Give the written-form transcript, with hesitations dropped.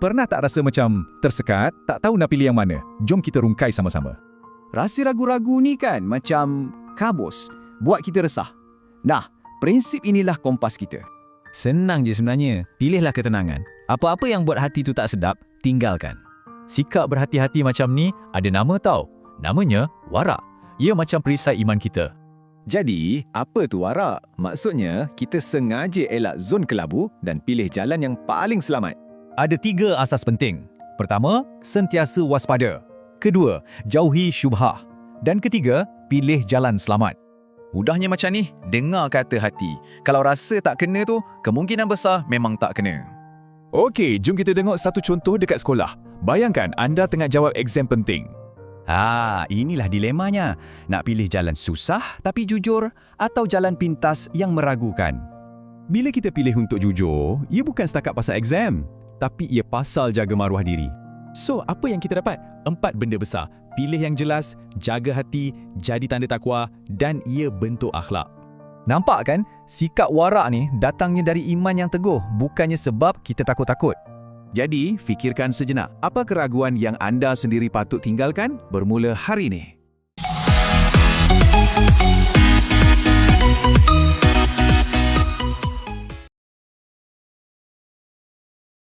Pernah tak rasa macam tersekat, tak tahu nak pilih yang mana? Jom kita rungkai sama-sama. Rasa ragu-ragu ni kan macam kabus, buat kita resah. Nah, prinsip inilah kompas kita. Senang je sebenarnya. Pilihlah ketenangan. Apa-apa yang buat hati tu tak sedap, tinggalkan. Sikap berhati-hati macam ni ada nama tau. Namanya warak. Ia macam perisai iman kita. Jadi, apa tu warak? Maksudnya, kita sengaja elak zon kelabu dan pilih jalan yang paling selamat. Ada 3 asas penting. Pertama, sentiasa waspada. Kedua, jauhi syubhah. Dan ketiga, pilih jalan selamat. Mudahnya macam ni, dengar kata hati. Kalau rasa tak kena tu, kemungkinan besar memang tak kena. Okey, jom kita tengok satu contoh dekat sekolah. Bayangkan anda tengah jawab exam penting. Inilah dilemanya. Nak pilih jalan susah tapi jujur atau jalan pintas yang meragukan. Bila kita pilih untuk jujur, ia bukan setakat pasal exam, tapi ia pasal jaga maruah diri. So, apa yang kita dapat? 4 benda besar. Pilih yang jelas, jaga hati, jadi tanda takwa dan ia bentuk akhlak. Nampak kan? Sikap warak ni datangnya dari iman yang teguh, bukannya sebab kita takut-takut. Jadi, fikirkan sejenak. Apa keraguan yang anda sendiri patut tinggalkan bermula hari ini?